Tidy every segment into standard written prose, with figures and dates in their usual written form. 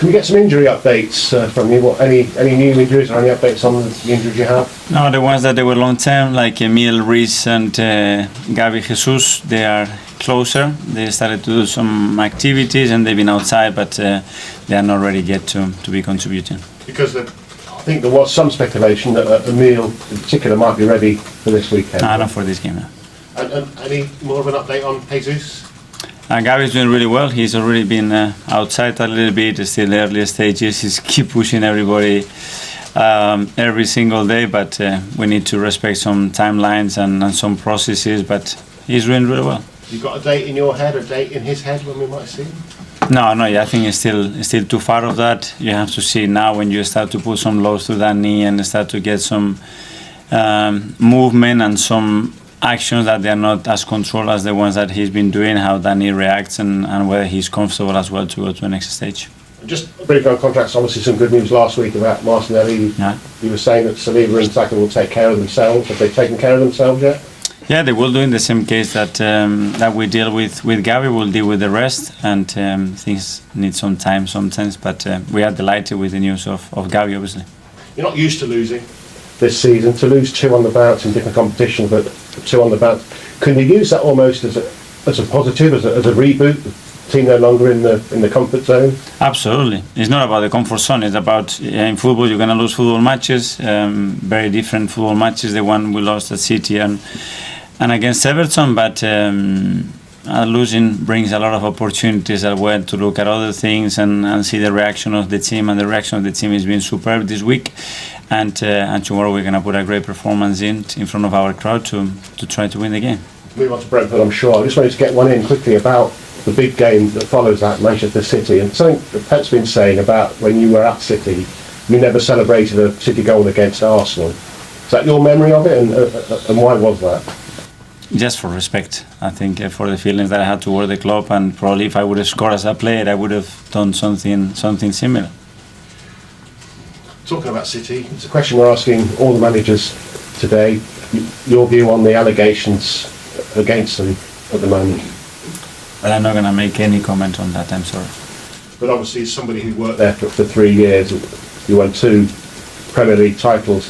Can we get some injury updates from you? Any new injuries or any updates on the injuries you have? No, the ones that they were long term, like Emil, Rees and Gabi Jesus, they are closer. They started to do some activities and they've been outside, but they are not ready yet to be contributing. Because I think there was some speculation that Emil in particular might be ready for this weekend. No, not for this game. No. And any more of an update on Jesus? Gabriel's doing really well. He's already been outside a little bit. It's still early stages. He's keep pushing everybody every single day, but we need to respect some timelines and some processes, but he's doing really well. You got a date in your head, a date in his head when we might see him? No, I think it's still too far of that. You have to see now when you start to put some loads to that knee and start to get some movement and some actions that they are not as controlled as the ones that he's been doing, how that knee reacts and whether he's comfortable as well to go to the next stage. Just briefly on contracts, obviously some good news last week about Martinelli. Yeah. You were saying that Saliba and Saka will take care of themselves. Have they taken care of themselves yet? Yeah, they will do in the same case that that we deal with Gabriel, we'll deal with the rest, and things need some time sometimes, but we are delighted with the news of Gabriel, obviously. You're not used to losing this season, to lose 2 on the bounce in different competitions, but 2 on the bounce. Can you use that almost as a positive, as a reboot? The team no longer in the comfort zone? Absolutely. It's not about the comfort zone. It's about in football you're going to lose football matches, very different football matches. The one we lost at City and against Everton, but losing brings a lot of opportunities as well to look at other things and see the reaction of the team, and the reaction of the team has been superb this week. And tomorrow we're going to put a great performance in front of our crowd to try to win the game. Move on to Brentford, I'm sure. I just wanted to get one in quickly about the big game that follows that, Manchester City, and something that Pep's been saying about when you were at City, you never celebrated a City goal against Arsenal. Is that your memory of it, and why was that? Just for respect, I think, for the feelings that I had toward the club, and probably if I would have scored as a player, I would have done something similar. Talking about City, it's a question we're asking all the managers today. Your view on the allegations against them at the moment? But I'm not going to make any comment on that, I'm sorry. But obviously, as somebody who worked there for 3 years, you won 2 Premier League titles.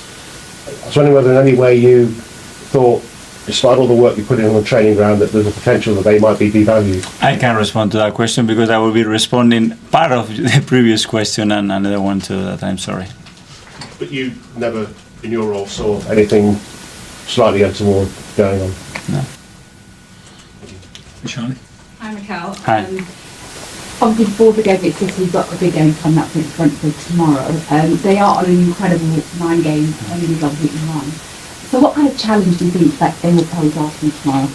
I was wondering whether in any way you thought, despite all the work you put in on the training ground, that there's a potential that they might be devalued? I can't respond to that question because I will be responding part of the previous question and another one to that. I'm sorry. But you never, in your role, saw anything slightly untoward going on? No. Charlie? Hi, Mikel. Hi. Obviously, before the game at City, you've got a big game coming up against Brentford tomorrow. They are on an incredible 9 games, only unbeaten run. So what kind of challenge do you think that they will pose Arsenal tomorrow?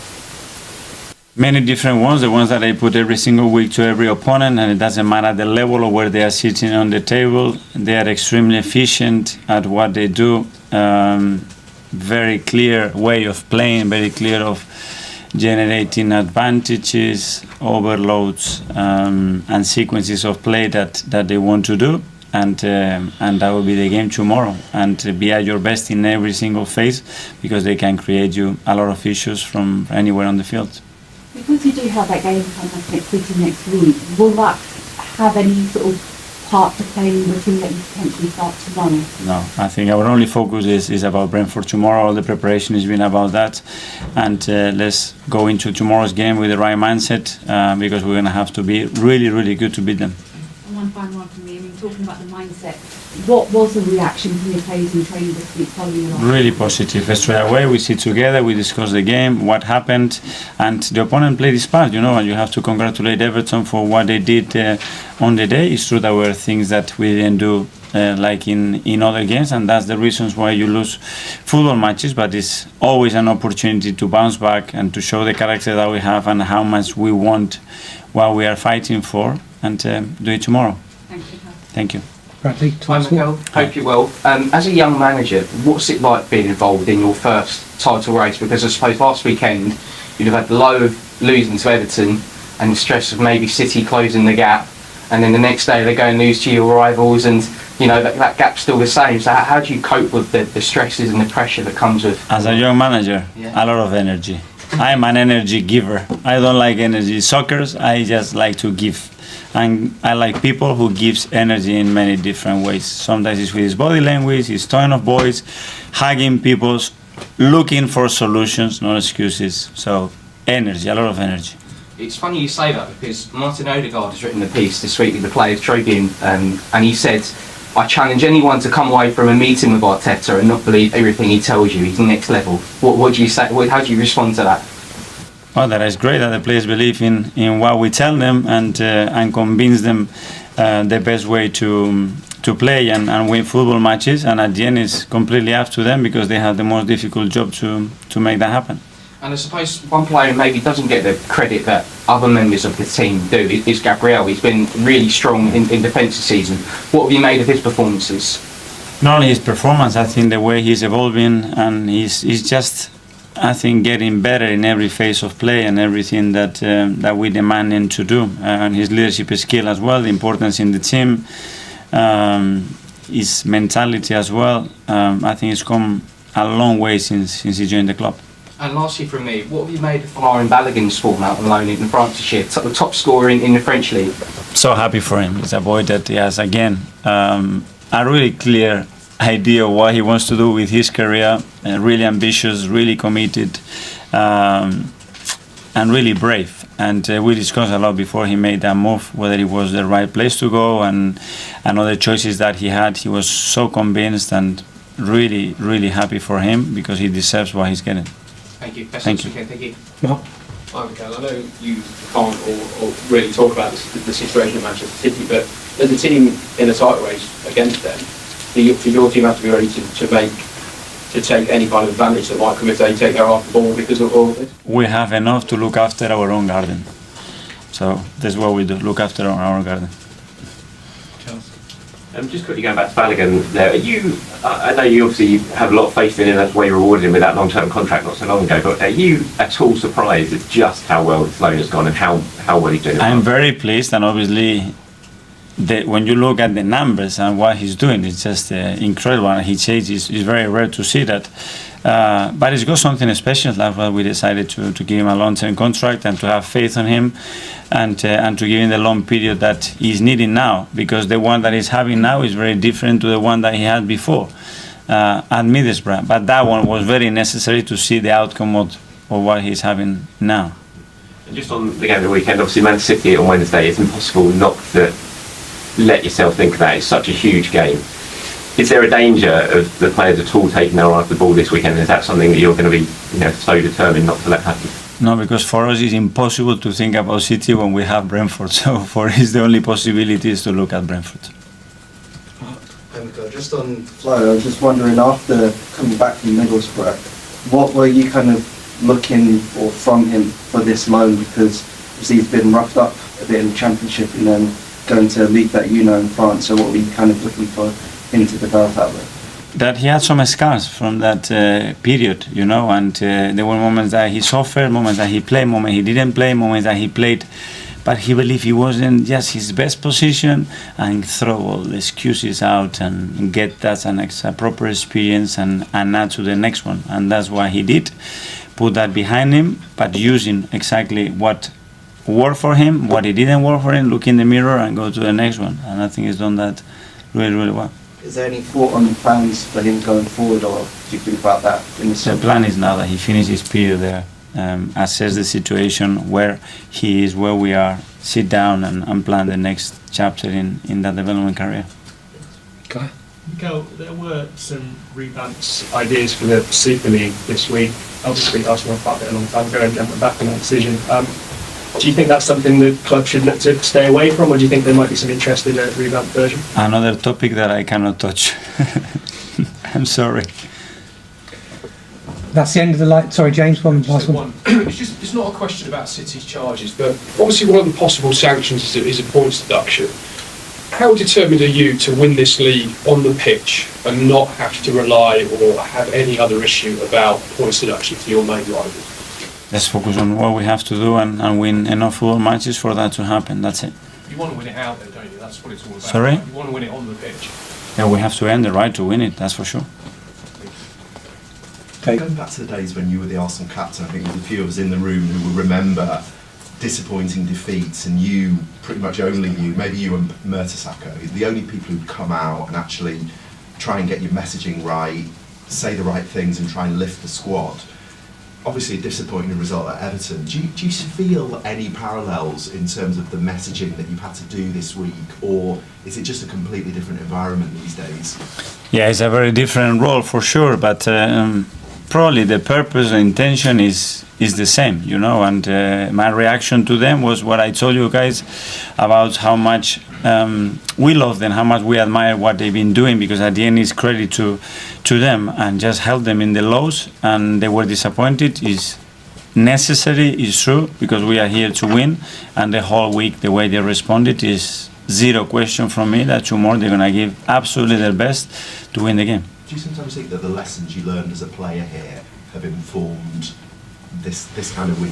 Many different ones, the ones that I put every single week to every opponent, and it doesn't matter the level or where they are sitting on the table. They are extremely efficient at what they do. Very clear way of playing, very clear of generating advantages, overloads, and sequences of play that they want to do. And that will be the game tomorrow, and be at your best in every single phase, because they can create you a lot of issues from anywhere on the field. Because you do have that game coming up against City next week, will that have any sort of part to play in the team that you potentially start tomorrow? No, I think our only focus is about Brentford tomorrow. All the preparation has been about that, and let's go into tomorrow's game with the right mindset, because we're going to have to be really, really good to beat them. And one final one from me. I mean, talking about the mindset, what was the reaction from your players in training this week following your loss? Really positive. Straight away, we sit together, we discuss the game, what happened, and the opponent played his part, and you have to congratulate Everton for what they did on the day. It's true there were things that we didn't do like in other games, and that's the reasons why you lose football matches, but it's always an opportunity to bounce back and to show the character that we have and how much we want what we are fighting for, and do it tomorrow. Thank you. Thank you. Bradley, Hi Mikel, hope you're well. As a young manager, what's it like being involved in your first title race? Because I suppose last weekend you'd have had the low of losing to Everton and the stress of maybe City closing the gap, and then the next day they go and lose to your rivals, and that gap's still the same. So how do you cope with the stresses and the pressure that comes with? As a young manager, Yeah. a lot of energy. I'm an energy giver. I don't like energy suckers. I just like to give. And I like people who gives energy in many different ways. Sometimes it's with his body language, his tone of voice, hugging people, looking for solutions, not excuses. So energy, a lot of energy. It's funny you say that because Martin Odegaard has written a piece this week in the Players Tribune, and he said, "I challenge anyone to come away from a meeting with Arteta and not believe everything he tells you. He's next level." What do you say? How do you respond to that? Well, that is great that the players believe in what we tell them and convince them the best way to play and win football matches. And at the end, it's completely up to them because they have the most difficult job to make that happen. And I suppose one player who maybe doesn't get the credit that other members of the team do is Gabriel. He's been really strong in defence this season. What have you made of his performances? Not only his performance, I think the way he's evolving, and he's just, I think, getting better in every phase of play and everything that we demand him to do. And his leadership skill as well, the importance in the team, his mentality as well. I think it's come a long way since he joined the club. And lastly from me, what have you made of Florian Balogun's form out on loan in France this year? The top scorer in the French league. So happy for him. He's a boy that he has, again, a really clear idea of what he wants to do with his career, really ambitious, really committed, and really brave. And we discussed a lot before he made that move, whether it was the right place to go and other choices that he had. He was so convinced and really, really happy for him because he deserves what he's getting. Thank you. Thank you. Thank you. Mark? Hi, Miguel. I know you can't or really talk about the situation at Manchester City, but there's a team in a title race against them. Do your team have to be ready to take any kind of advantage that might come if they take their eye off the ball because of all of this? We have enough to look after our own garden. So that's what we do, look after our garden. Just quickly going back to Balogun there, I know you obviously have a lot of faith in him, that's why you rewarded him with that long-term contract not so long ago, but are you at all surprised at just how well his loan has gone and how well he's doing? I'm very pleased, and obviously when you look at the numbers and what he's doing, it's just incredible. And he changes, it's very rare to see that. But it's got something special. That's why we decided to give him a long-term contract and to have faith on him and to give him the long period that he's needing now, because the one that he's having now is very different to the one that he had before at Middlesbrough. But that one was very necessary to see the outcome of what he's having now. And just on the game of the weekend, obviously Man City on Wednesday, it's impossible not to let yourself think of that. It's such a huge game. Is there a danger of the players at all taking their eye off the ball this weekend? Is that something that you're going to be so determined not to let happen? No, because for us it's impossible to think about City when we have Brentford. So for us the only possibility is to look at Brentford. Just on Flo, I was just wondering, after coming back from Middlesbrough, what were you kind of looking for from him for this loan? Because obviously he's been roughed up a bit in the Championship and then going to a league that you know in France. So what were you kind of looking for him to develop out there? That he had some scars from that period, and there were moments that he suffered, moments that he played, moments he didn't play, moments that he played, but he believed he wasn't just his best position, and throw all the excuses out and get that a proper experience and add to the next one. And that's what he did, put that behind him, but using exactly what worked for him, what he didn't work for him, look in the mirror and go to the next one. And I think he's done that really, really well. Is there any thought on the plans for him going forward, or do you think about that in the The summer? plan is now that he finishes his period there, assess the situation, where he is, where we are, sit down and plan the next chapter in that development career. Okay. Miguel, there were some revamped ideas for the Super League this week. Obviously, Arsenal fought it a long time ago and went back on that decision. Do you think that's something the club should look to stay away from, or do you think there might be some interest in a revamped version? Another topic that I cannot touch. I'm sorry. That's the end of the line. Sorry, James, last one. It's not a question about City's charges, but obviously one of the possible sanctions is a points deduction. How determined are you to win this league on the pitch and not have to rely or have any other issue about points deduction to your main rivals? Let's focus on what we have to do and win enough football matches for that to happen. That's it. You want to win it out there, don't you? That's what it's all about. Sorry? You want to win it on the pitch. Yeah, we have to earn the right to win it, that's for sure. Okay. Going back to the days when you were the Arsenal captain, I think there's a few of us in the room who will remember disappointing defeats, and you, pretty much only you, maybe you and Mertesacker, the only people who'd come out and actually try and get your messaging right, say the right things and try and lift the squad. Obviously a disappointing result at Everton. Do you feel any parallels in terms of the messaging that you've had to do this week, or is it just a completely different environment these days? Yeah, it's a very different role for sure, but probably the purpose and intention is the same, you know, and my reaction to them was what I told you guys about how much we love them, how much we admire what they've been doing, because at the end it's credit to them, and just help them in the lows, and they were disappointed is necessary, is true, because we are here to win, and the whole week the way they responded is zero question from me that tomorrow they're going to give absolutely their best to win the game. Do you sometimes think that the lessons you learned as a player here have informed this kind of week?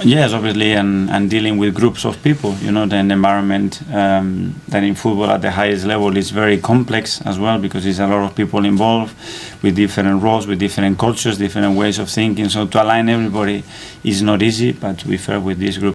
Yes, obviously, and dealing with groups of people, you know, the environment that in football at the highest level is very complex as well, because there's a lot of people involved with different roles, with different cultures, different ways of thinking. So to align everybody is not easy, but to be fair with this group